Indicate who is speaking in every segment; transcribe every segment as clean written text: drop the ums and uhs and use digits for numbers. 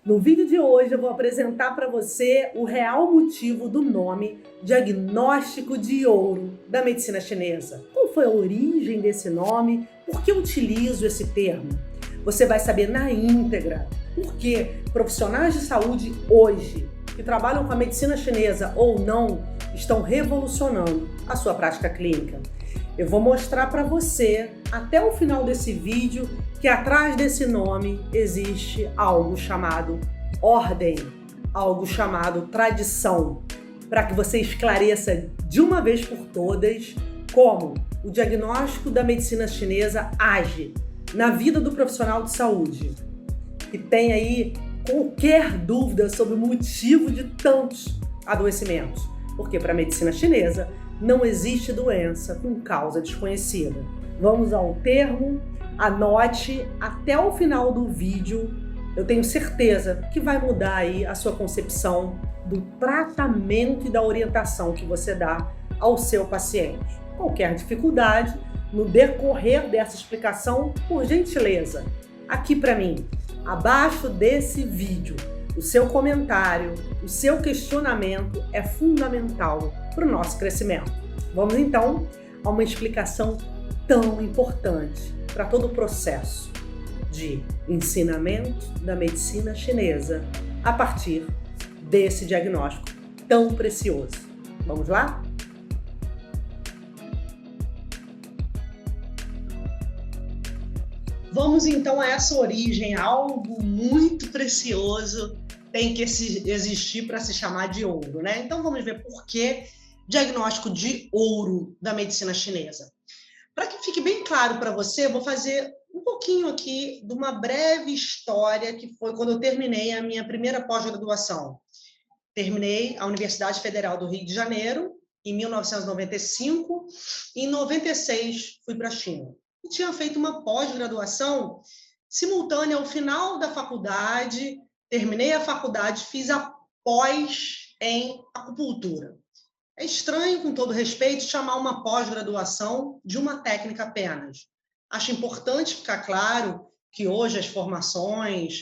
Speaker 1: No vídeo de hoje eu vou apresentar para você o real motivo do nome diagnóstico de ouro da medicina chinesa. Qual foi a origem desse nome? Por que eu utilizo esse termo? Você vai saber na íntegra por que profissionais de saúde hoje, que trabalham com a medicina chinesa ou não, estão revolucionando a sua prática clínica. Eu vou mostrar para você, até o final desse vídeo, que atrás desse nome existe algo chamado ordem, algo chamado tradição, para que você esclareça de uma vez por todas como o diagnóstico da medicina chinesa age na vida do profissional de saúde, que tem aí qualquer dúvida sobre o motivo de tantos adoecimentos, porque para a medicina chinesa não existe doença com causa desconhecida. Vamos ao termo, anote até o final do vídeo. Eu tenho certeza que vai mudar aí a sua concepção do tratamento e da orientação que você dá ao seu paciente. Qualquer dificuldade, no decorrer dessa explicação, por gentileza, aqui para mim, abaixo desse vídeo, o seu comentário, o seu questionamento é fundamental para o nosso crescimento. Vamos então a uma explicação tão importante para todo o processo de ensinamento da medicina chinesa a partir desse diagnóstico tão precioso. Vamos lá? Vamos então a essa origem, algo muito precioso tem que existir para se chamar de ouro, né? Então vamos ver por que diagnóstico de ouro da medicina chinesa. Para que fique bem claro para você, eu vou fazer um pouquinho aqui de uma breve história que foi quando eu terminei a minha primeira pós-graduação. Terminei a Universidade Federal do Rio de Janeiro em 1995 e em 96 fui para a China. E tinha feito uma pós-graduação simultânea ao final da faculdade, terminei a faculdade, fiz a pós em acupuntura. É estranho, com todo respeito, chamar uma pós-graduação de uma técnica apenas. Acho importante ficar claro que hoje as formações,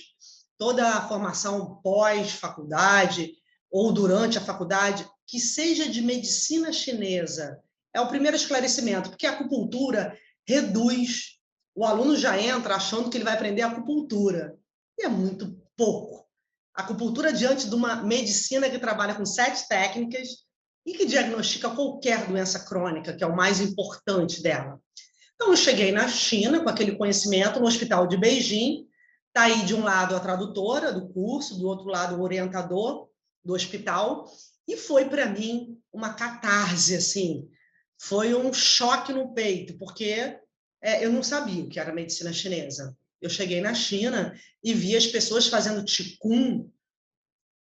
Speaker 1: toda a formação pós-faculdade ou durante a faculdade, que seja de medicina chinesa, é o primeiro esclarecimento, porque a acupuntura reduz, o aluno já entra achando que ele vai aprender acupuntura, e é muito pouco. A acupuntura, diante de uma medicina que trabalha com 7 técnicas e que diagnostica qualquer doença crônica, que é o mais importante dela. Então, eu cheguei na China com aquele conhecimento no hospital de Beijing, está aí de um lado a tradutora do curso, do outro lado o orientador do hospital, e foi para mim uma catarse, assim, foi um choque no peito, porque eu não sabia o que era medicina chinesa. Eu cheguei na China e vi as pessoas fazendo qigong.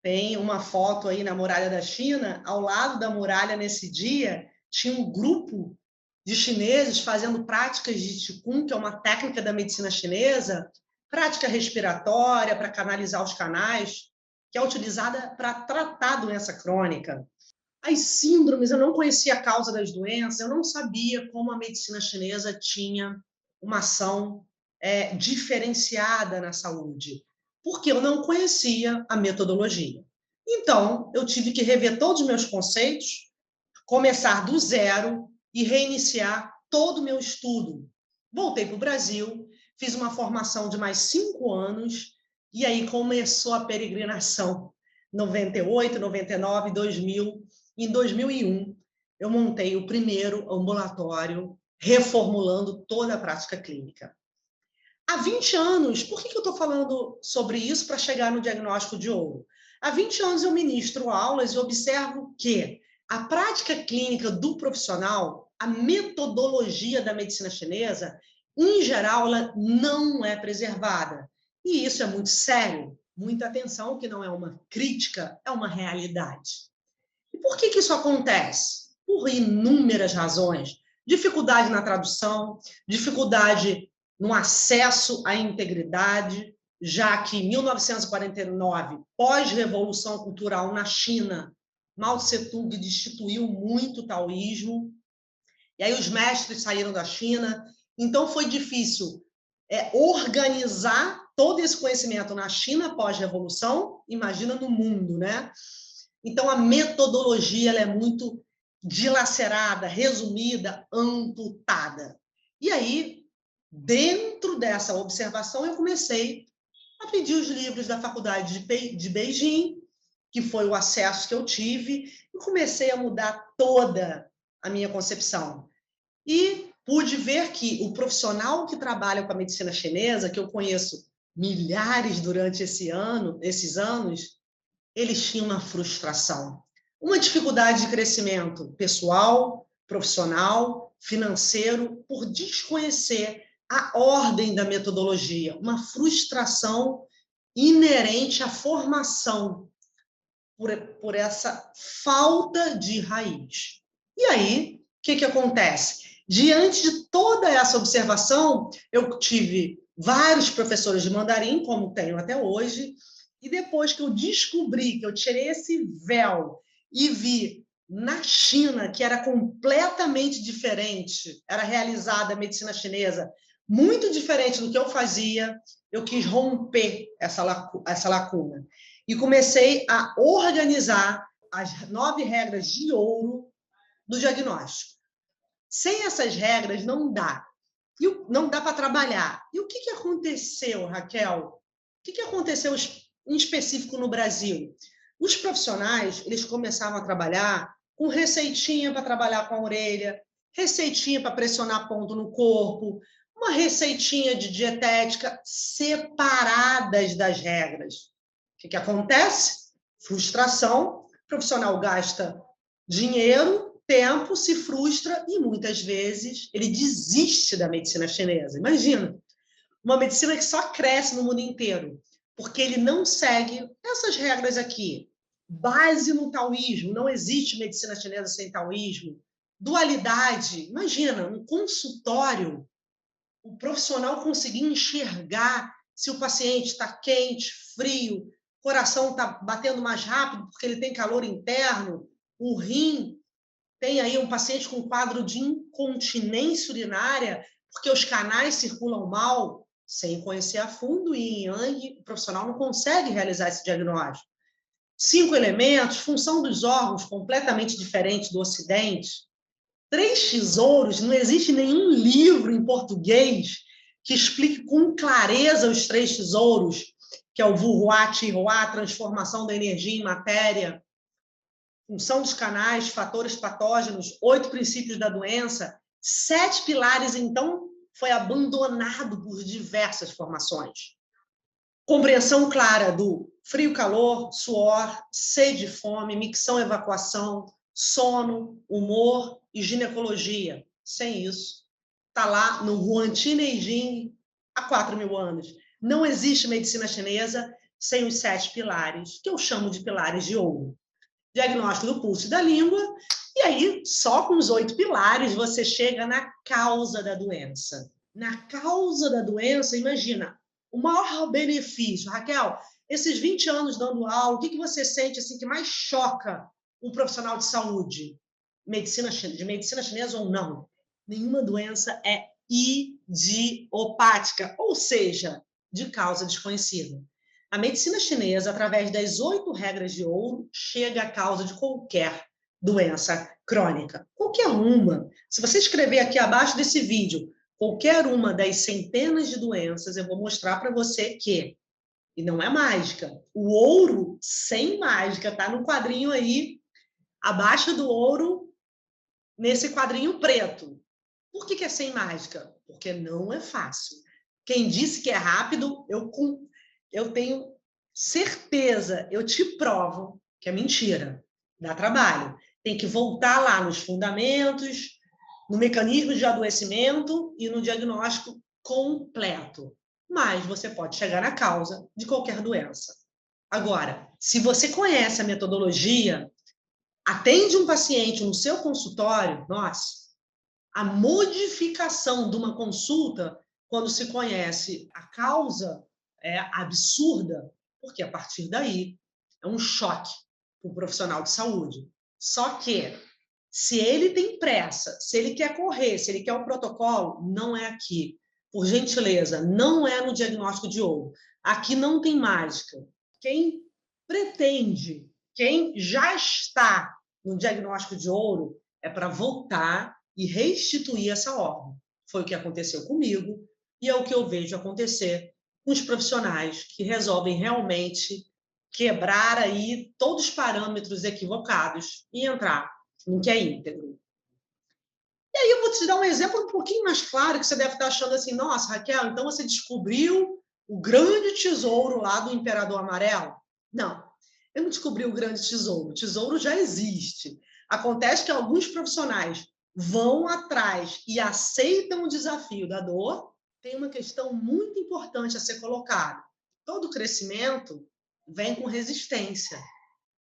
Speaker 1: Tem uma foto aí na muralha da China, ao lado da muralha nesse dia, tinha um grupo de chineses fazendo práticas de qigong, que é uma técnica da medicina chinesa, prática respiratória para canalizar os canais, que é utilizada para tratar doença crônica. As síndromes, eu não conhecia a causa das doenças, eu não sabia como a medicina chinesa tinha uma ação diferenciada na saúde, porque eu não conhecia a metodologia. Então, eu tive que rever todos os meus conceitos, começar do zero e reiniciar todo o meu estudo. Voltei para o Brasil, fiz uma formação de mais 5 anos, e aí começou a peregrinação. 98, 99, 2000. Em 2001, eu montei o primeiro ambulatório, reformulando toda a prática clínica. Há 20 anos, por que eu estou falando sobre isso para chegar no diagnóstico de ouro? Há 20 anos eu ministro aulas e observo que a prática clínica do profissional, a metodologia da medicina chinesa, em geral, ela não é preservada. E isso é muito sério. Muita atenção, que não é uma crítica, é uma realidade. E por que isso acontece? Por inúmeras razões. Dificuldade na tradução, dificuldade no acesso à integridade, já que em 1949, pós-revolução cultural na China, Mao Tse-tung destituiu muito o taoísmo, e aí os mestres saíram da China, então foi difícil organizar todo esse conhecimento na China pós-revolução, imagina no mundo, né? Então, a metodologia ela é muito dilacerada, resumida, amputada. E aí, dentro dessa observação, eu comecei a pedir os livros da faculdade de Beijing, que foi o acesso que eu tive, e comecei a mudar toda a minha concepção. E pude ver que o profissional que trabalha com a medicina chinesa, que eu conheço milhares durante esses anos, eles tinham uma frustração, uma dificuldade de crescimento pessoal, profissional, financeiro, por desconhecer a ordem da metodologia, uma frustração inerente à formação, por essa falta de raiz. E aí, o que acontece? Diante de toda essa observação, eu tive vários professores de mandarim, como tenho até hoje, e depois que eu descobri, que eu tirei esse véu e vi na China, que era completamente diferente, era realizada a medicina chinesa, muito diferente do que eu fazia, eu quis romper essa lacuna. E comecei a organizar as 9 regras de ouro do diagnóstico. Sem essas regras, não dá. Não dá para trabalhar. E o que aconteceu, Raquel? O que aconteceu em específico no Brasil? Os profissionais, eles começaram a trabalhar com receitinha para trabalhar com a orelha, receitinha para pressionar ponto no corpo, uma receitinha de dietética separadas das regras. O que acontece? Frustração, o profissional gasta dinheiro, tempo, se frustra e muitas vezes ele desiste da medicina chinesa. Imagina, uma medicina que só cresce no mundo inteiro, porque ele não segue essas regras aqui. Base no taoísmo, não existe medicina chinesa sem taoísmo. Dualidade, imagina, um consultório, o profissional conseguir enxergar se o paciente está quente, frio, o coração está batendo mais rápido porque ele tem calor interno, o rim tem aí um paciente com quadro de incontinência urinária porque os canais circulam mal, sem conhecer a fundo o yin e yang, o profissional não consegue realizar esse diagnóstico. 5 elementos, função dos órgãos completamente diferente do Ocidente. 3 tesouros, não existe nenhum livro em português que explique com clareza os 3 tesouros, que é o Wu-Hua, Qi-Hua, transformação da energia em matéria, função dos canais, fatores patógenos, 8 princípios da doença, 7 pilares, então, foi abandonado por diversas formações. Compreensão clara do frio-calor, suor, sede e fome, micção-evacuação, sono, humor e ginecologia. Sem isso, está lá no Huanti Neijing há 4.000 anos. Não existe medicina chinesa sem os 7 pilares, que eu chamo de pilares de ouro. Diagnóstico do pulso e da língua, e aí, só com os 8 pilares, você chega na causa da doença. Na causa da doença, imagina, o maior benefício, Raquel, esses 20 anos dando aula, o que você sente assim, que mais choca um profissional de saúde? De medicina chinesa ou não? Nenhuma doença é idiopática, ou seja, de causa desconhecida. A medicina chinesa, através das 8 regras de ouro, chega à causa de qualquer doença crônica. Qualquer uma. Se você escrever aqui abaixo desse vídeo, qualquer uma das centenas de doenças, eu vou mostrar para você que, e não é mágica, o ouro sem mágica, está no quadrinho aí, abaixo do ouro, nesse quadrinho preto. Por que é sem mágica? Porque não é fácil. Quem disse que é rápido, eu tenho certeza, eu te provo que é mentira. Dá trabalho. Tem que voltar lá nos fundamentos, no mecanismo de adoecimento e no diagnóstico completo. Mas você pode chegar na causa de qualquer doença. Agora, se você conhece a metodologia, atende um paciente no seu consultório, nossa, a modificação de uma consulta, quando se conhece a causa, é absurda, porque a partir daí é um choque para o profissional de saúde. Só que, se ele tem pressa, se ele quer correr, se ele quer o protocolo, não é aqui. por gentileza, não é no diagnóstico de ouro. Aqui não tem mágica. Quem pretende, quem já está no diagnóstico de ouro, é para voltar e restituir essa ordem. Foi o que aconteceu comigo e é o que eu vejo acontecer com os profissionais que resolvem realmente quebrar aí todos os parâmetros equivocados e entrar no que é íntegro. E aí eu vou te dar um exemplo um pouquinho mais claro, que você deve estar achando assim, nossa, Raquel, então você descobriu o grande tesouro lá do Imperador Amarelo? Não, eu não descobri o grande tesouro. O tesouro já existe. Acontece que alguns profissionais vão atrás e aceitam o desafio da dor. Tem uma questão muito importante a ser colocada. Todo crescimento vem com resistência.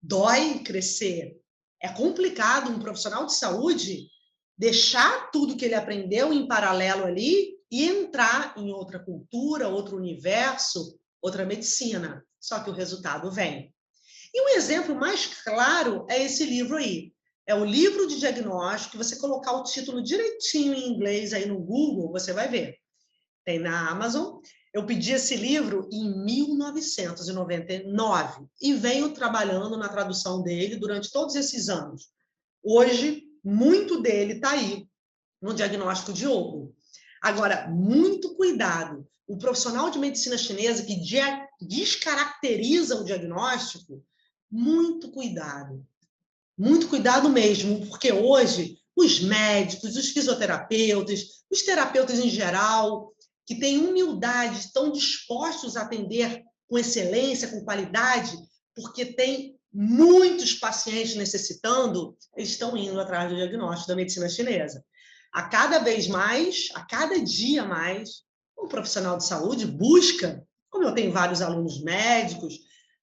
Speaker 1: Dói crescer. É complicado um profissional de saúde deixar tudo que ele aprendeu em paralelo ali e entrar em outra cultura, outro universo, outra medicina. Só que o resultado vem. E um exemplo mais claro é esse livro aí. É o livro de diagnóstico, que você colocar o título direitinho em inglês aí no Google, você vai ver. Tem na Amazon. Eu pedi esse livro em 1999 e venho trabalhando na tradução dele durante todos esses anos. Hoje, muito dele está aí no diagnóstico de ouro. Agora, muito cuidado. O profissional de medicina chinesa que descaracteriza o diagnóstico, muito cuidado. Muito cuidado mesmo, porque hoje os médicos, os fisioterapeutas, os terapeutas em geral, que têm humildade, estão dispostos a atender com excelência, com qualidade, porque tem muitos pacientes necessitando, eles estão indo atrás do diagnóstico da medicina chinesa. A cada vez mais, a cada dia mais, um profissional de saúde busca, como eu tenho vários alunos médicos,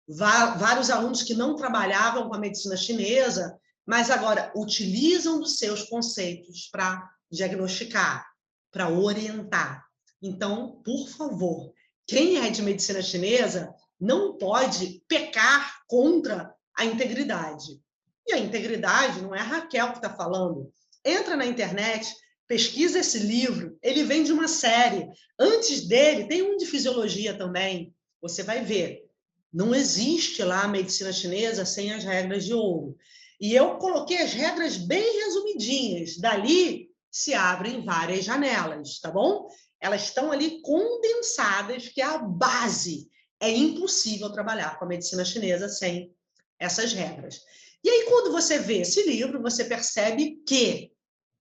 Speaker 1: vários alunos que não trabalhavam com a medicina chinesa, mas agora utilizam dos seus conceitos para diagnosticar, para orientar. Então, por favor, quem é de medicina chinesa não pode pecar contra a integridade. E a integridade não é a Raquel que está falando. Entra na internet, pesquisa esse livro, ele vem de uma série. Antes dele, tem um de fisiologia também. Você vai ver. Não existe lá a medicina chinesa sem as regras de ouro. E eu coloquei as regras bem resumidinhas. Dali se abrem várias janelas, tá bom? Elas estão ali condensadas, que é a base. É impossível trabalhar com a medicina chinesa sem essas regras. E aí, quando você vê esse livro, você percebe que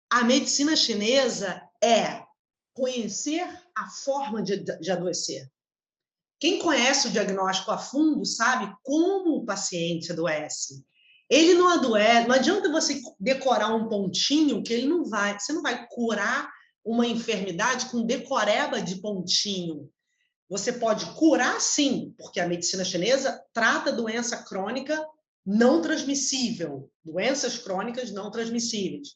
Speaker 1: a medicina chinesa é conhecer a forma de adoecer. Quem conhece o diagnóstico a fundo sabe como o paciente adoece. Ele não adoece, não adianta você decorar um pontinho que ele não vai, você não vai curar uma enfermidade com decoreba de pontinho. Você pode curar sim, porque a medicina chinesa trata doença crônica não transmissível, doenças crônicas não transmissíveis.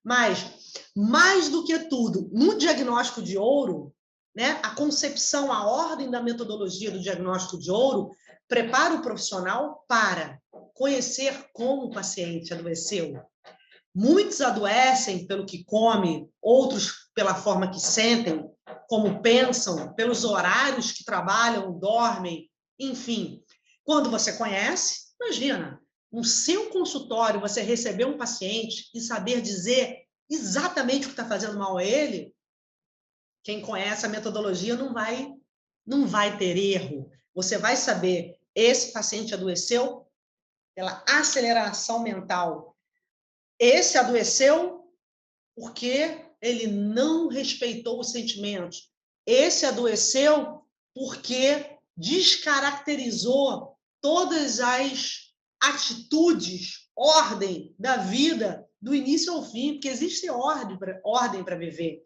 Speaker 1: Mas, mais do que tudo, no diagnóstico de ouro, né, a concepção, a ordem da metodologia do diagnóstico de ouro prepara o profissional para conhecer como o paciente adoeceu. Muitos adoecem pelo que come, outros pela forma que sentem, como pensam, pelos horários que trabalham, dormem, enfim. Quando você conhece, imagina, no seu consultório, você receber um paciente e saber dizer exatamente o que está fazendo mal a ele, quem conhece a metodologia não vai ter erro. Você vai saber, esse paciente adoeceu pela aceleração mental. Esse adoeceu porque ele não respeitou os sentimentos. Esse adoeceu porque descaracterizou todas as atitudes, ordem da vida, do início ao fim, porque existe ordem para viver.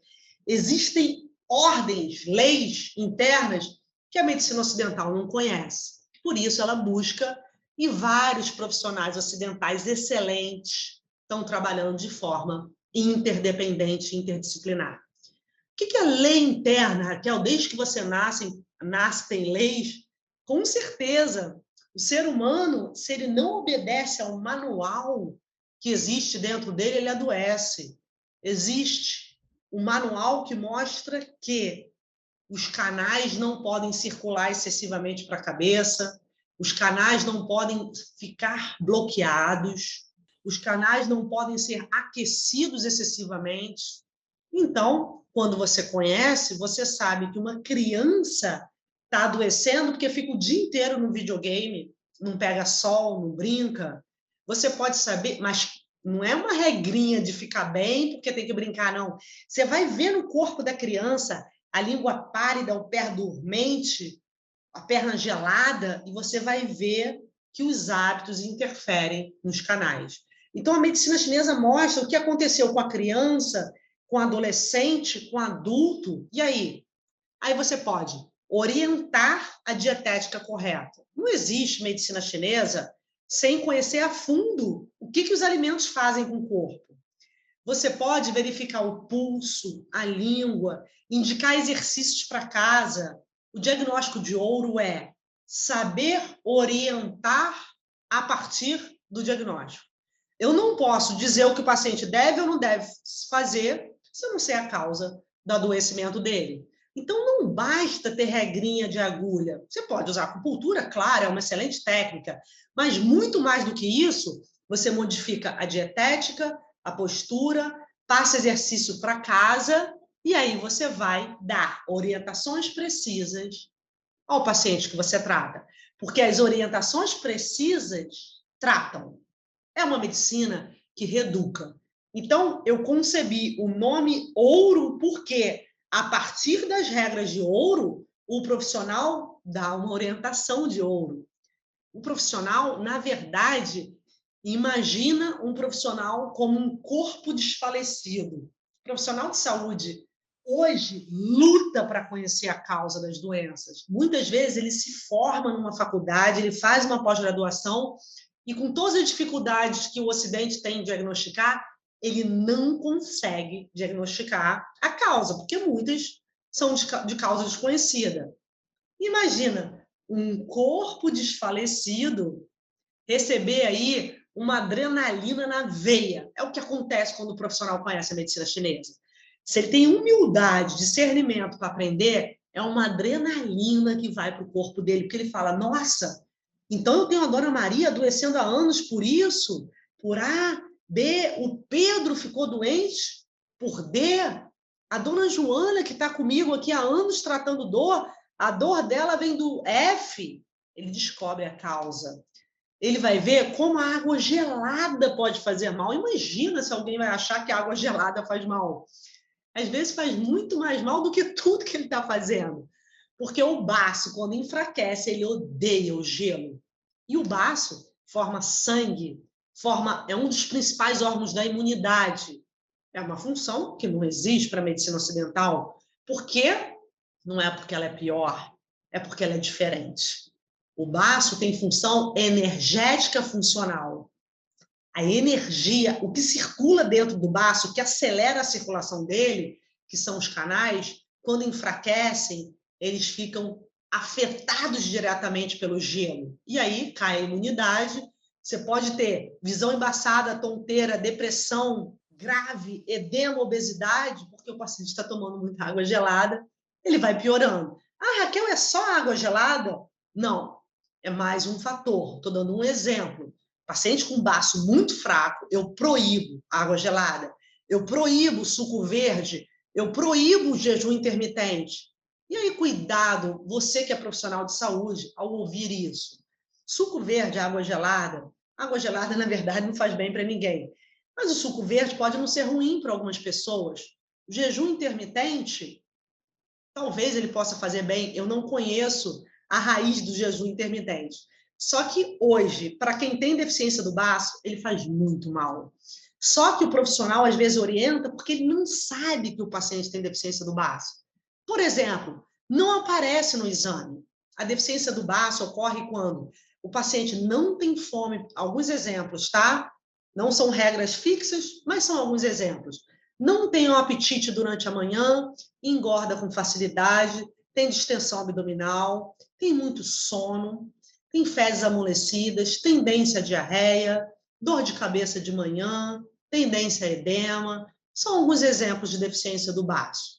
Speaker 1: Existem ordens, leis internas que a medicina ocidental não conhece. Por isso ela busca, e vários profissionais ocidentais excelentes estão trabalhando de forma interdependente, interdisciplinar. O que é lei interna, Raquel? Desde que você nasce tem leis? Com certeza. O ser humano, se ele não obedece ao manual que existe dentro dele, ele adoece. Existe um manual que mostra que os canais não podem circular excessivamente para a cabeça, os canais não podem ficar bloqueados, os canais não podem ser aquecidos excessivamente. Então, quando você conhece, você sabe que uma criança está adoecendo porque fica o dia inteiro no videogame, não pega sol, não brinca. Você pode saber, mas não é uma regrinha de ficar bem porque tem que brincar, não. Você vai ver no corpo da criança a língua pálida, o pé dormente, a perna gelada, e você vai ver que os hábitos interferem nos canais. Então, a medicina chinesa mostra o que aconteceu com a criança, com o adolescente, com o adulto. E aí? Aí você pode orientar a dietética correta. Não existe medicina chinesa sem conhecer a fundo o que os alimentos fazem com o corpo. Você pode verificar o pulso, a língua, indicar exercícios para casa. O diagnóstico de ouro é saber orientar a partir do diagnóstico. Eu não posso dizer o que o paciente deve ou não deve fazer se eu não sei a causa do adoecimento dele. Então, não basta ter regrinha de agulha. Você pode usar acupuntura, claro, é uma excelente técnica, mas muito mais do que isso, você modifica a dietética, a postura, passa exercício para casa e aí você vai dar orientações precisas ao paciente que você trata. Porque as orientações precisas tratam. É uma medicina que reeduca. Então, eu concebi o nome ouro porque, a partir das regras de ouro, o profissional dá uma orientação de ouro. O profissional, na verdade, imagina um profissional como um corpo desfalecido. O profissional de saúde hoje luta para conhecer a causa das doenças. Muitas vezes ele se forma numa faculdade, ele faz uma pós-graduação e com todas as dificuldades que o Ocidente tem em diagnosticar, ele não consegue diagnosticar a causa, porque muitas são de causa desconhecida. Imagina um corpo desfalecido receber aí uma adrenalina na veia. É o que acontece quando o profissional conhece a medicina chinesa. Se ele tem humildade, discernimento para aprender, é uma adrenalina que vai para o corpo dele, porque ele fala, nossa, então eu tenho a Dona Maria adoecendo há anos por isso, por A, B, o Pedro ficou doente por D, a Dona Joana, que está comigo aqui há anos tratando dor, a dor dela vem do F. Ele descobre a causa. Ele vai ver como a água gelada pode fazer mal. Imagina se alguém vai achar que a água gelada faz mal. Às vezes faz muito mais mal do que tudo que ele está fazendo. Porque o baço, quando enfraquece, ele odeia o gelo. E o baço forma sangue, é um dos principais órgãos da imunidade. É uma função que não existe para a medicina ocidental. Por quê? Não é porque ela é pior, é porque ela é diferente. O baço tem função energética funcional. A energia, o que circula dentro do baço, que acelera a circulação dele, que são os canais, quando enfraquecem, eles ficam afetados diretamente pelo gelo. E aí cai a imunidade. Você pode ter visão embaçada, tonteira, depressão grave, edema, obesidade, porque o paciente está tomando muita água gelada, ele vai piorando. Ah, Raquel, é só água gelada? Não, é mais um fator. Estou dando um exemplo. Paciente com baço muito fraco, eu proíbo água gelada, eu proíbo suco verde, eu proíbo o jejum intermitente. E aí, cuidado, você que é profissional de saúde, ao ouvir isso. Suco verde, água gelada, na verdade, não faz bem para ninguém. Mas o suco verde pode não ser ruim para algumas pessoas. O jejum intermitente, talvez ele possa fazer bem, eu não conheço a raiz do jejum intermitente. Só que hoje, para quem tem deficiência do baço, ele faz muito mal. Só que o profissional às vezes orienta porque ele não sabe que o paciente tem deficiência do baço. Por exemplo, não aparece no exame. A deficiência do baço ocorre quando o paciente não tem fome. Alguns exemplos, tá? Não são regras fixas, mas são alguns exemplos. Não tem um apetite durante a manhã, engorda com facilidade, tem distensão abdominal, tem muito sono, tem fezes amolecidas, tendência à diarreia, dor de cabeça de manhã, tendência a edema. São alguns exemplos de deficiência do baço.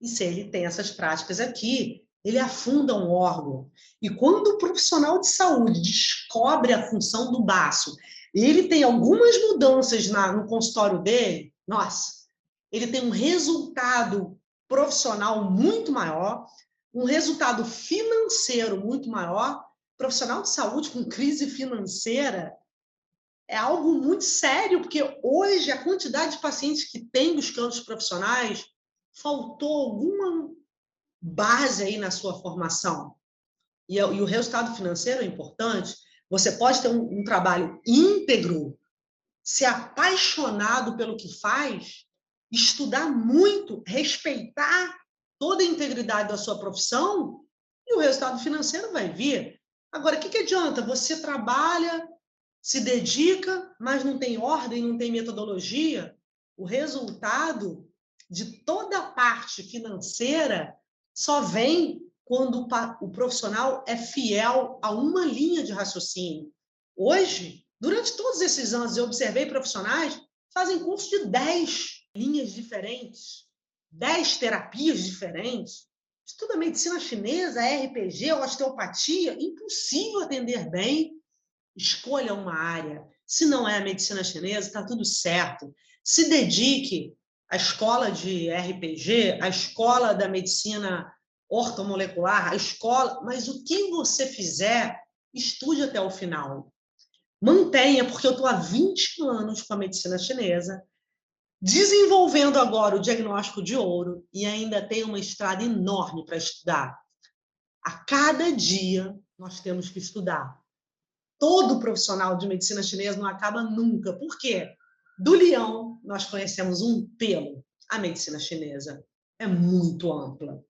Speaker 1: E se ele tem essas práticas aqui, ele afunda um órgão. E quando o profissional de saúde descobre a função do baço, e ele tem algumas mudanças no consultório dele, nossa, ele tem um resultado profissional muito maior, um resultado financeiro muito maior. Profissional de saúde com crise financeira é algo muito sério, porque hoje a quantidade de pacientes que tem buscando os profissionais, faltou alguma base aí na sua formação. E o resultado financeiro é importante. Você pode ter um trabalho íntegro, ser apaixonado pelo que faz, estudar muito, respeitar toda a integridade da sua profissão, e o resultado financeiro vai vir. Agora, o que adianta? Você trabalha, se dedica, mas não tem ordem, não tem metodologia. O resultado de toda a parte financeira só vem quando o profissional é fiel a uma linha de raciocínio. Hoje, durante todos esses anos, eu observei profissionais que fazem curso de 10 linhas diferentes, 10 terapias diferentes. Estuda medicina chinesa, RPG, osteopatia, impossível atender bem. Escolha uma área. Se não é a medicina chinesa, está tudo certo. Se dedique à escola de RPG, à escola da medicina ortomolecular, à escola, mas o que você fizer, estude até o final. Mantenha, porque eu estou há 20 anos com a medicina chinesa, desenvolvendo agora o diagnóstico de ouro e ainda tem uma estrada enorme para estudar. A cada dia nós temos que estudar. Todo profissional de medicina chinesa não acaba nunca. Por quê? Do leão, nós conhecemos um pelo. A medicina chinesa é muito ampla.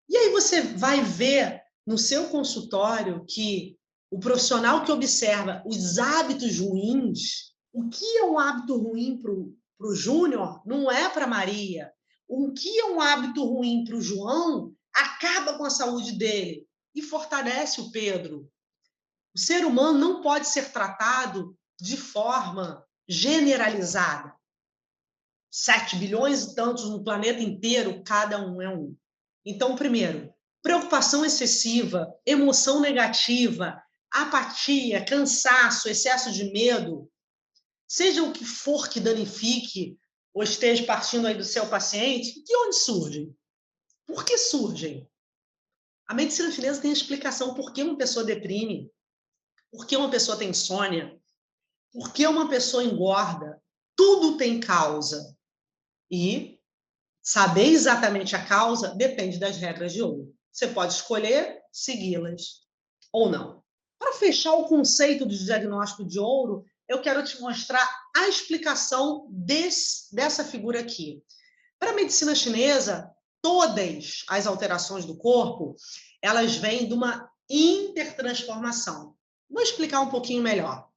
Speaker 1: E aí você vai ver no seu consultório que o profissional que observa os hábitos ruins, o que é um hábito ruim para o Júnior não é para a Maria. O que é um hábito ruim para o João acaba com a saúde dele e fortalece o Pedro. O ser humano não pode ser tratado de forma generalizada. 7 bilhões e tantos no planeta inteiro, cada um é um. Então, primeiro, preocupação excessiva, emoção negativa, apatia, cansaço, excesso de medo, seja o que for que danifique ou esteja partindo aí do seu paciente, de onde surgem? Por que surgem? A medicina chinesa tem explicação por que uma pessoa deprime, por que uma pessoa tem insônia, por que uma pessoa engorda. Tudo tem causa. E saber exatamente a causa depende das regras de ouro. Você pode escolher segui-las ou não. Para fechar o conceito do diagnóstico de ouro, eu quero te mostrar a explicação dessa figura aqui. Para a medicina chinesa, todas as alterações do corpo, elas vêm de uma intertransformação. Vou explicar um pouquinho melhor.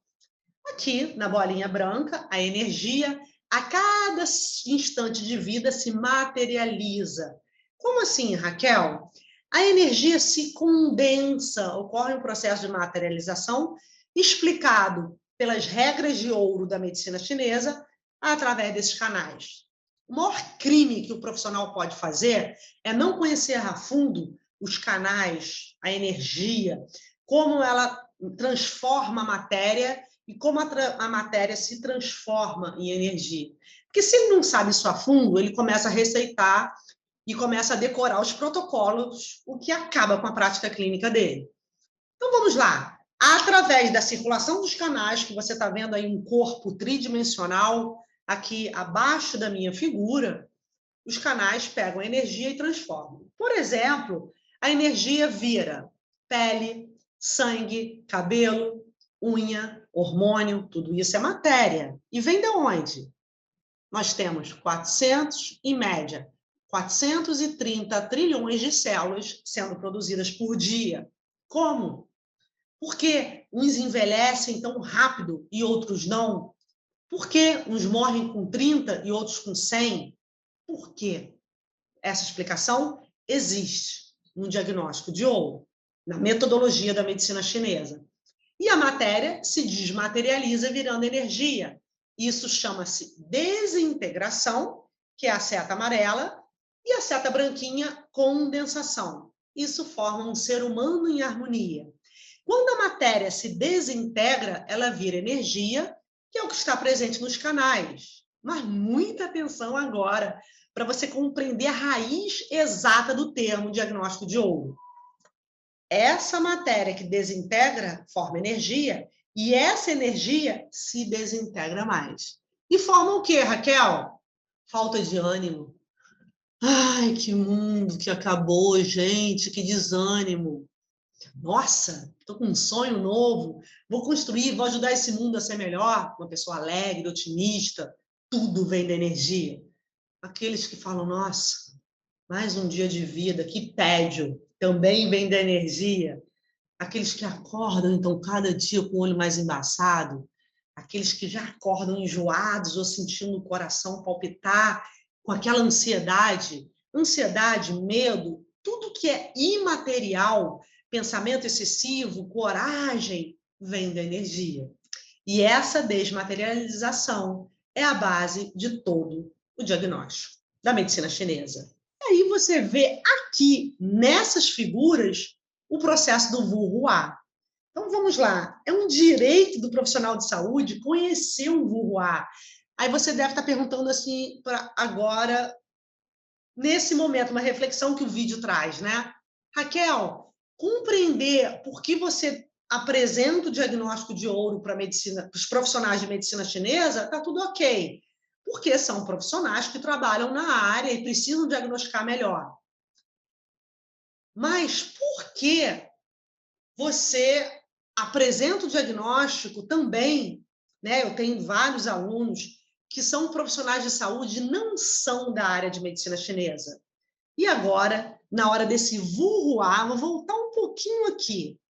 Speaker 1: Aqui, na bolinha branca, a energia, a cada instante de vida, se materializa. Como assim, Raquel? A energia se condensa, ocorre um processo de materialização explicado pelas regras de ouro da medicina chinesa através desses canais. O maior crime que o profissional pode fazer é não conhecer a fundo os canais, a energia, como ela transforma a matéria e como a matéria se transforma em energia. Porque se ele não sabe isso a fundo, ele começa a receitar e começa a decorar os protocolos, o que acaba com a prática clínica dele. Então, vamos lá. Através da circulação dos canais, que você está vendo aí um corpo tridimensional aqui abaixo da minha figura, os canais pegam a energia e transformam. Por exemplo, a energia vira pele, sangue, cabelo, unha, hormônio, tudo isso é matéria. E vem de onde? Nós temos 400, em média, 430 trilhões de células sendo produzidas por dia. Como? Por que uns envelhecem tão rápido e outros não? Por que uns morrem com 30 e outros com 100? Por quê? Essa explicação existe no diagnóstico de ouro, na metodologia da medicina chinesa. E a matéria se desmaterializa virando energia. Isso chama-se desintegração, que é a seta amarela, E a seta branquinha, condensação. Isso forma um ser humano em harmonia. Quando a matéria se desintegra, ela vira energia, que é o que está presente nos canais. Mas muita atenção agora para você compreender a raiz exata do termo diagnóstico de ouro. Essa matéria que desintegra forma energia e essa energia se desintegra mais. E forma o quê, Raquel? Falta de ânimo. Ai, que mundo que acabou, gente, que desânimo. Nossa, estou com um sonho novo, vou construir, vou ajudar esse mundo a ser melhor. Uma pessoa alegre, otimista, tudo vem da energia. Aqueles que falam, nossa, mais um dia de vida, que tédio, também vem da energia. Aqueles que acordam, então, cada dia com o olho mais embaçado, aqueles que já acordam enjoados ou sentindo o coração palpitar com aquela ansiedade, medo, tudo que é imaterial, pensamento excessivo, coragem, vem da energia. E essa desmaterialização é a base de todo o diagnóstico da medicina chinesa. E aí você vê aqui, nessas figuras, o processo do Wu Hua. Então, vamos lá. É um direito do profissional de saúde conhecer um Wu Hua. Aí você deve estar perguntando assim, para agora, nesse momento, uma reflexão que o vídeo traz, né? Raquel, compreender por que você apresenta o diagnóstico de ouro para os profissionais de medicina chinesa, está tudo ok. Porque são profissionais que trabalham na área e precisam diagnosticar melhor. Mas por que você apresenta o diagnóstico também, né? Eu tenho vários alunos que são profissionais de saúde e não são da área de medicina chinesa. E agora, na hora desse Wu-Hua, vou voltar um pouquinho aqui,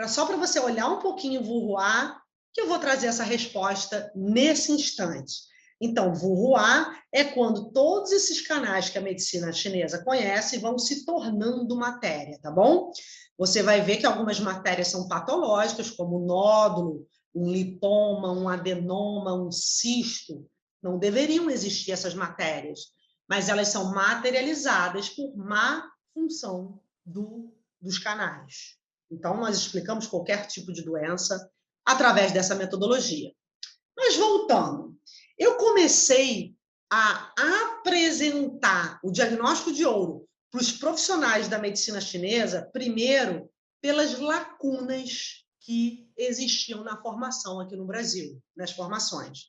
Speaker 1: só para você olhar um pouquinho o Wu-Hua, que eu vou trazer essa resposta nesse instante. Então, Wu-Hua é quando todos esses canais que a medicina chinesa conhece vão se tornando matéria, tá bom? Você vai ver que algumas matérias são patológicas, como nódulo, um lipoma, um adenoma, um cisto. Não deveriam existir essas matérias, mas elas são materializadas por má função dos canais. Então, nós explicamos qualquer tipo de doença através dessa metodologia. Mas voltando, eu comecei a apresentar o diagnóstico de ouro para os profissionais da medicina chinesa, primeiro, pelas lacunas que existiam na formação aqui no Brasil, nas formações.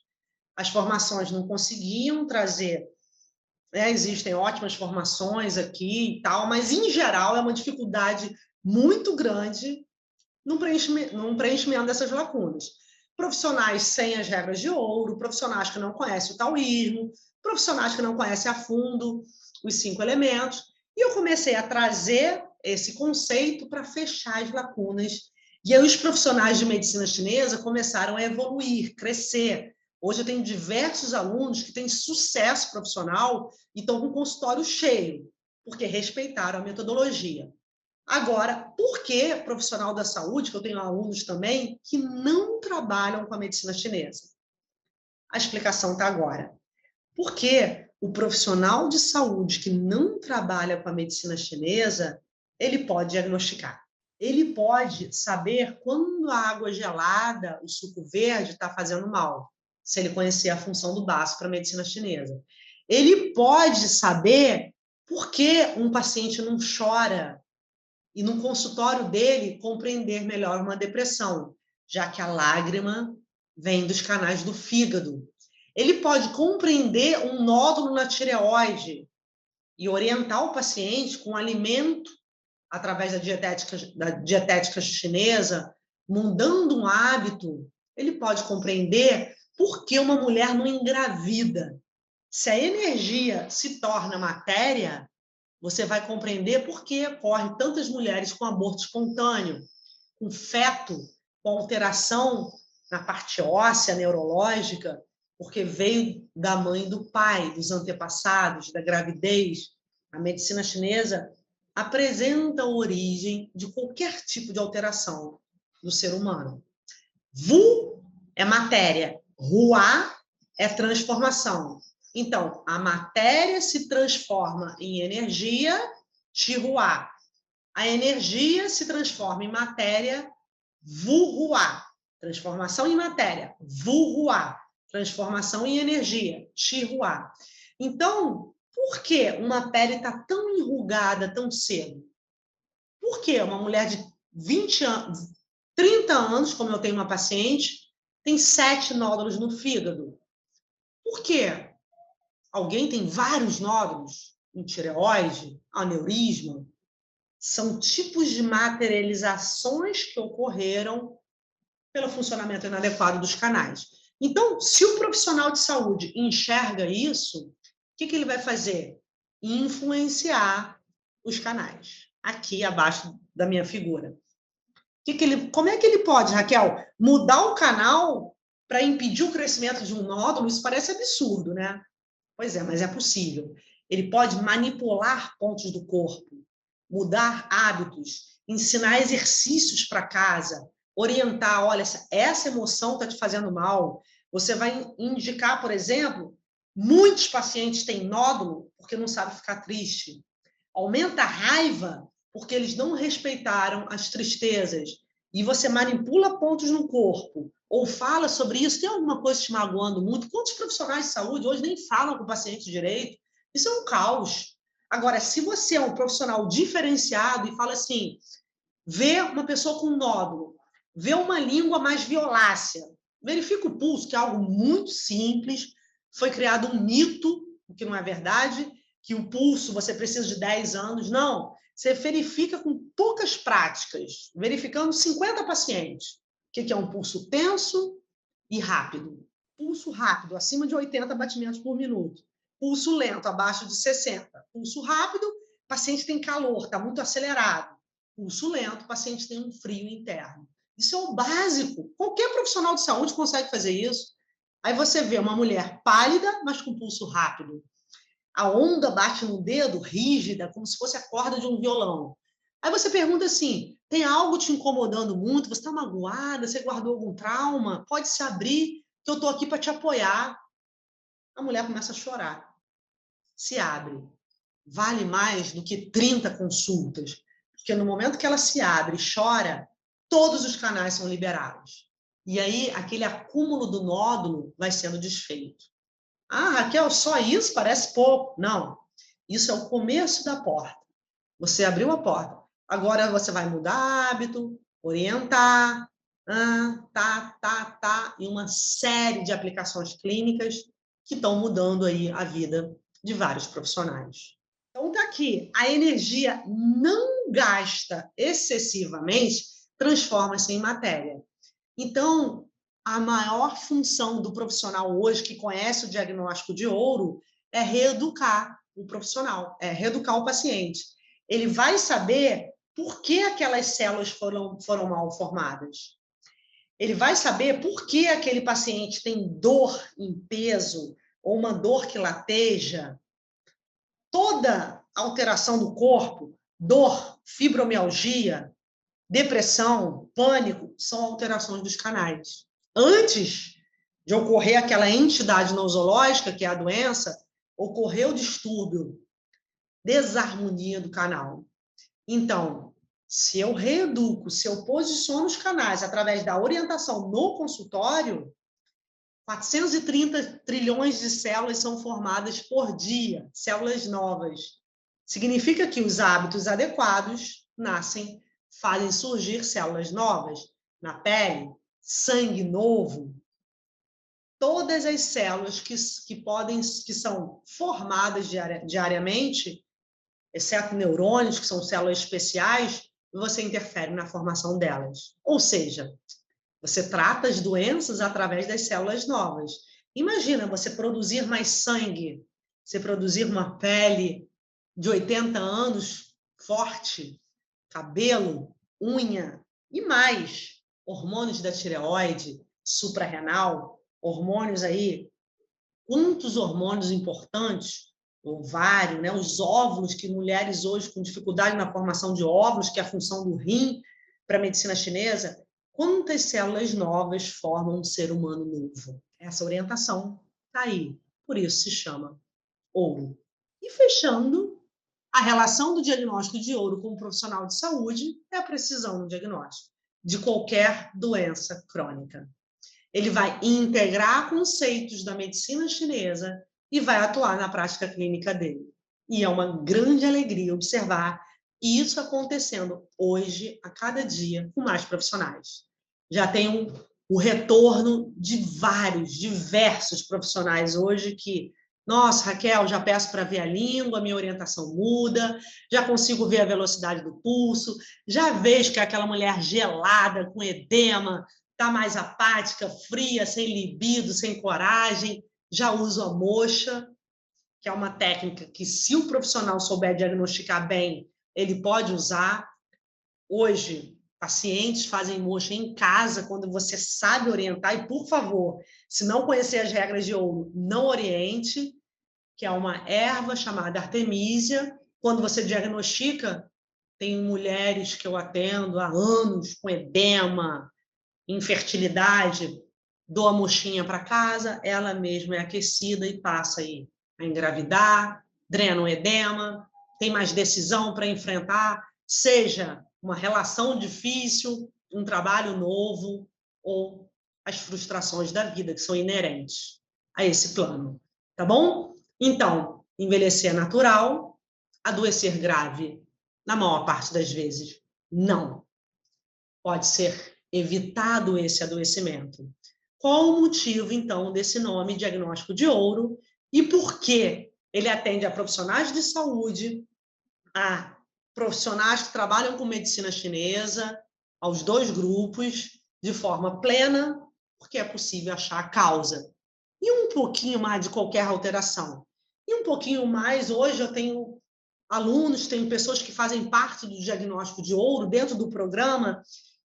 Speaker 1: As formações não conseguiam trazer, né? Existem ótimas formações aqui e tal, mas, em geral, é uma dificuldade muito grande no preenchimento dessas lacunas. Profissionais sem as regras de ouro, profissionais que não conhecem o taoísmo, profissionais que não conhecem a fundo os 5 elementos. E eu comecei a trazer esse conceito para fechar as lacunas. E aí os profissionais de medicina chinesa começaram a evoluir, crescer. Hoje eu tenho diversos alunos que têm sucesso profissional e estão com o consultório cheio, porque respeitaram a metodologia. Agora, por que profissional da saúde, que eu tenho alunos também, que não trabalham com a medicina chinesa? A explicação está agora. Porque o profissional de saúde que não trabalha com a medicina chinesa, ele pode diagnosticar. Ele pode saber quando a água gelada, o suco verde, está fazendo mal, se ele conhecer a função do baço para a medicina chinesa. Ele pode saber por que um paciente não chora e no consultório dele compreender melhor uma depressão, já que a lágrima vem dos canais do fígado. Ele pode compreender um nódulo na tireoide e orientar o paciente com alimento através da dietética chinesa, mudando um hábito. Ele pode compreender por que uma mulher não engravida. Se a energia se torna matéria, você vai compreender por que ocorre tantas mulheres com aborto espontâneo, com feto, com alteração na parte óssea, neurológica, porque veio da mãe e do pai, dos antepassados, da gravidez. A medicina chinesa apresenta a origem de qualquer tipo de alteração no ser humano. Wu é matéria, Hua é transformação. Então, a matéria se transforma em energia, Chihuá. A energia se transforma em matéria, Vuhuá. Transformação em matéria, Vuhuá. Transformação em energia, Chihuá. Então, por que uma pele está tão enrugada tão cedo? Por que uma mulher de 20 anos, 30 anos, como eu tenho uma paciente, tem 7 nódulos no fígado? Por quê? Alguém tem vários nódulos em tireoide, aneurisma? São tipos de materializações que ocorreram pelo funcionamento inadequado dos canais. Então, se o profissional de saúde enxerga isso, o que ele vai fazer? Influenciar os canais. Aqui abaixo da minha figura. Como é que ele pode, Raquel, mudar o canal para impedir o crescimento de um nódulo? Isso parece absurdo, né? Pois é, mas é possível. Ele pode manipular pontos do corpo, mudar hábitos, ensinar exercícios para casa, orientar, olha, essa emoção está te fazendo mal. Você vai indicar, por exemplo, muitos pacientes têm nódulo porque não sabem ficar triste. Aumenta a raiva porque eles não respeitaram as tristezas. E você manipula pontos no corpo ou fala sobre isso, tem alguma coisa te magoando muito? Quantos profissionais de saúde hoje nem falam com o paciente direito? Isso é um caos. Agora, se você é um profissional diferenciado e fala assim, vê uma pessoa com nódulo, vê uma língua mais violácea, verifica o pulso, que é algo muito simples, foi criado um mito, o que não é verdade, que o pulso você precisa de 10 anos, não. Você verifica com poucas práticas, verificando 50 pacientes. O que é um pulso tenso e rápido? Pulso rápido, acima de 80 batimentos por minuto. Pulso lento, abaixo de 60. Pulso rápido, paciente tem calor, está muito acelerado. Pulso lento, paciente tem um frio interno. Isso é o básico. Qualquer profissional de saúde consegue fazer isso. Aí você vê uma mulher pálida, mas com pulso rápido. A onda bate no dedo, rígida, como se fosse a corda de um violão. Aí você pergunta assim, tem algo te incomodando muito? Você está magoada? Você guardou algum trauma? Pode se abrir, que eu estou aqui para te apoiar. A mulher começa a chorar. Se abre. Vale mais do que 30 consultas. Porque no momento que ela se abre e chora, todos os canais são liberados. E aí, aquele acúmulo do nódulo vai sendo desfeito. Ah, Raquel, só isso? Parece pouco. Não. Isso é o começo da porta. Você abriu a porta. Agora você vai mudar hábito, orientar, e uma série de aplicações clínicas que estão mudando aí a vida de vários profissionais. Então, está aqui. A energia não gasta excessivamente, transforma-se em matéria. Então, a maior função do profissional hoje que conhece o diagnóstico de ouro é reeducar o profissional, é reeducar o paciente. Ele vai saber por que aquelas células foram mal formadas. Ele vai saber por que aquele paciente tem dor em peso ou uma dor que lateja. Toda alteração do corpo, dor, fibromialgia, depressão, pânico, são alterações dos canais. Antes de ocorrer aquela entidade nosológica, que é a doença, ocorreu o distúrbio, desarmonia do canal. Então, se eu reeduco, se eu posiciono os canais através da orientação no consultório, 430 trilhões de células são formadas por dia, células novas. Significa que os hábitos adequados fazem surgir células novas na pele, sangue novo. Todas as células que são formadas diariamente, exceto neurônios, que são células especiais, você interfere na formação delas. Ou seja, você trata as doenças através das células novas. Imagina você produzir mais sangue, você produzir uma pele de 80 anos forte, cabelo, unha e mais hormônios da tireoide, suprarrenal, hormônios aí, quantos hormônios importantes, ovário, né? Os óvulos que mulheres hoje com dificuldade na formação de óvulos, que é a função do rim para a medicina chinesa, quantas células novas formam um ser humano novo? Essa orientação está aí. por isso se chama ouro. E fechando, a relação do diagnóstico de ouro com o profissional de saúde é a precisão no diagnóstico de qualquer doença crônica. Ele vai integrar conceitos da medicina chinesa e vai atuar na prática clínica dele. E é uma grande alegria observar isso acontecendo hoje, a cada dia, com mais profissionais. Já tem o retorno de diversos profissionais hoje que, nossa, Raquel, já peço para ver a língua, minha orientação muda, já consigo ver a velocidade do pulso, já vejo que aquela mulher gelada, com edema, está mais apática, fria, sem libido, sem coragem, já uso a moxa, que é uma técnica que, se o profissional souber diagnosticar bem, ele pode usar. Hoje, pacientes fazem moxa em casa quando você sabe orientar, e, por favor, se não conhecer as regras de ouro, não oriente, que é uma erva chamada artemisia. Quando você diagnostica, tem mulheres que eu atendo há anos com edema, infertilidade, dou a mochinha para casa, ela mesma é aquecida e passa aí a engravidar, drena o edema, tem mais decisão para enfrentar, seja uma relação difícil, um trabalho novo ou as frustrações da vida que são inerentes a esse plano, tá bom? Então, envelhecer é natural, adoecer grave, na maior parte das vezes, não. Pode ser evitado esse adoecimento. Qual o motivo, então, desse nome diagnóstico de ouro e por que ele atende a profissionais de saúde, a profissionais que trabalham com medicina chinesa, aos dois grupos, de forma plena, porque é possível achar a causa. E um pouquinho mais de qualquer alteração. E um pouquinho mais, hoje eu tenho alunos, tenho pessoas que fazem parte do diagnóstico de ouro dentro do programa,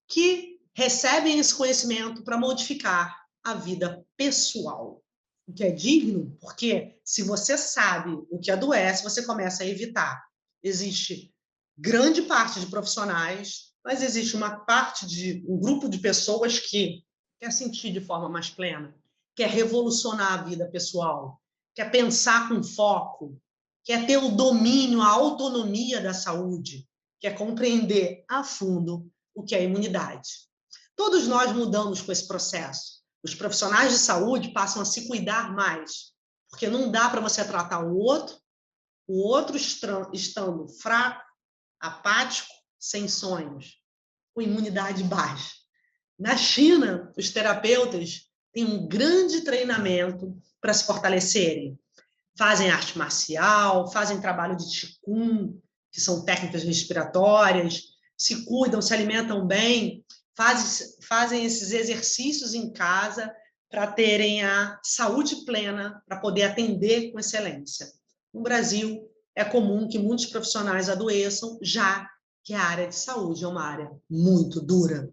Speaker 1: que recebem esse conhecimento para modificar a vida pessoal. O que é digno, porque se você sabe o que adoece, você começa a evitar. Existe grande parte de profissionais, mas existe um grupo de pessoas que quer sentir de forma mais plena, quer revolucionar a vida pessoal, quer pensar com foco, quer ter o domínio, a autonomia da saúde, quer compreender a fundo o que é imunidade. Todos nós mudamos com esse processo. Os profissionais de saúde passam a se cuidar mais, porque não dá para você tratar o outro estando fraco, apático, sem sonhos, com imunidade baixa. Na China, os terapeutas têm um grande treinamento para se fortalecerem. Fazem arte marcial, fazem trabalho de Qigong, que são técnicas respiratórias, se cuidam, se alimentam bem, fazem esses exercícios em casa para terem a saúde plena, para poder atender com excelência. No Brasil, é comum que muitos profissionais adoeçam, já que a área de saúde é uma área muito dura,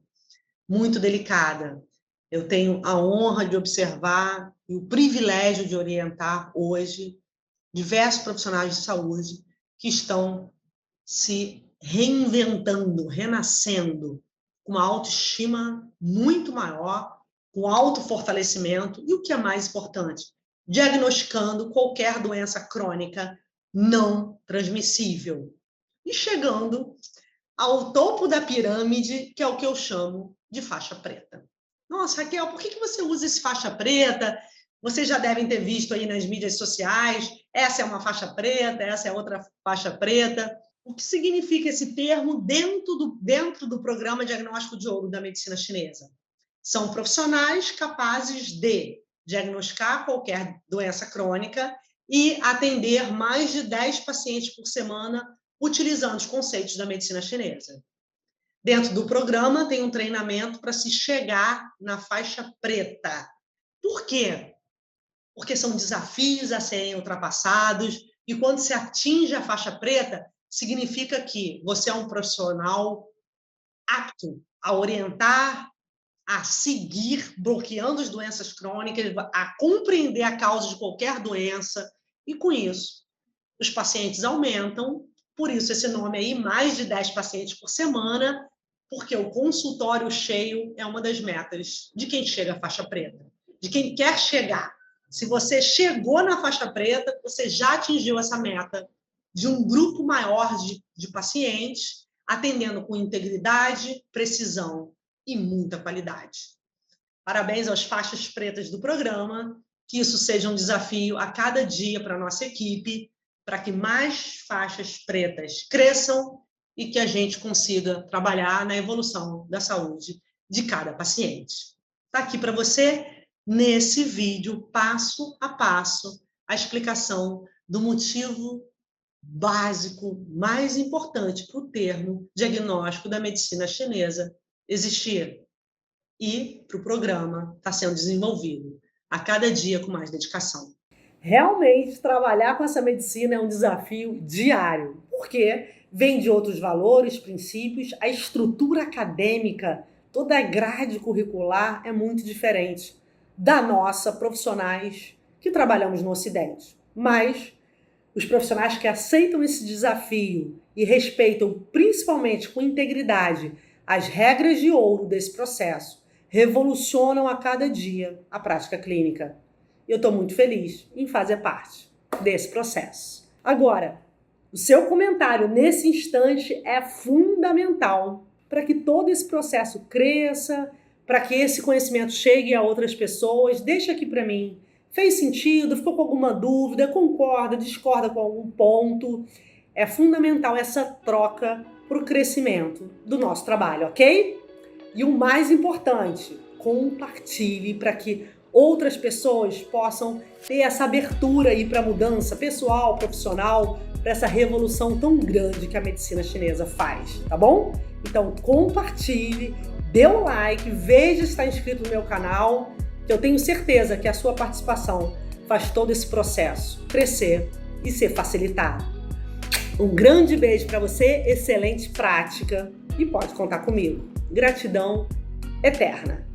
Speaker 1: muito delicada. Eu tenho a honra de observar e o privilégio de orientar hoje diversos profissionais de saúde que estão se reinventando, renascendo, com uma autoestima muito maior, com autofortalecimento e, o que é mais importante, diagnosticando qualquer doença crônica não transmissível e chegando ao topo da pirâmide, que é o que eu chamo de faixa preta. Nossa, Raquel, por que você usa esse faixa preta? Vocês já devem ter visto aí nas mídias sociais, essa é uma faixa preta, essa é outra faixa preta. O que significa esse termo dentro do programa diagnóstico de ouro da medicina chinesa? São profissionais capazes de diagnosticar qualquer doença crônica e atender mais de 10 pacientes por semana utilizando os conceitos da medicina chinesa. Dentro do programa tem um treinamento para se chegar na faixa preta. Por quê? Porque são desafios a serem ultrapassados e quando se atinge a faixa preta, significa que você é um profissional apto a orientar, a seguir, bloqueando as doenças crônicas, a compreender a causa de qualquer doença e, com isso, os pacientes aumentam, por isso esse nome aí, mais de 10 pacientes por semana, porque o consultório cheio é uma das metas de quem chega à faixa preta, de quem quer chegar. Se você chegou na faixa preta, você já atingiu essa meta de um grupo maior de pacientes, atendendo com integridade, precisão e muita qualidade. Parabéns aos faixas pretas do programa, que isso seja um desafio a cada dia para a nossa equipe, para que mais faixas pretas cresçam e que a gente consiga trabalhar na evolução da saúde de cada paciente. Está aqui para você, nesse vídeo, passo a passo, a explicação do motivo básico mais importante para o termo diagnóstico da medicina chinesa existir e para o programa estar sendo desenvolvido a cada dia com mais dedicação.
Speaker 2: Realmente, trabalhar com essa medicina é um desafio diário, porque vem de outros valores, princípios, a estrutura acadêmica, toda a grade curricular é muito diferente da nossa, profissionais que trabalhamos no Ocidente. Mas os profissionais que aceitam esse desafio e respeitam, principalmente com integridade, as regras de ouro desse processo, revolucionam a cada dia a prática clínica. Eu estou muito feliz em fazer parte desse processo. Agora, o seu comentário nesse instante é fundamental para que todo esse processo cresça, para que esse conhecimento chegue a outras pessoas. Deixa aqui para mim. Fez sentido? Ficou com alguma dúvida? Concorda? Discorda com algum ponto? É fundamental essa troca para o crescimento do nosso trabalho, ok? E o mais importante, compartilhe para que outras pessoas possam ter essa abertura aí para a mudança pessoal, profissional, para essa revolução tão grande que a medicina chinesa faz, tá bom? Então compartilhe, dê um like, veja se está inscrito no meu canal, que eu tenho certeza que a sua participação faz todo esse processo crescer e ser facilitado. Um grande beijo para você, excelente prática e pode contar comigo. Gratidão eterna.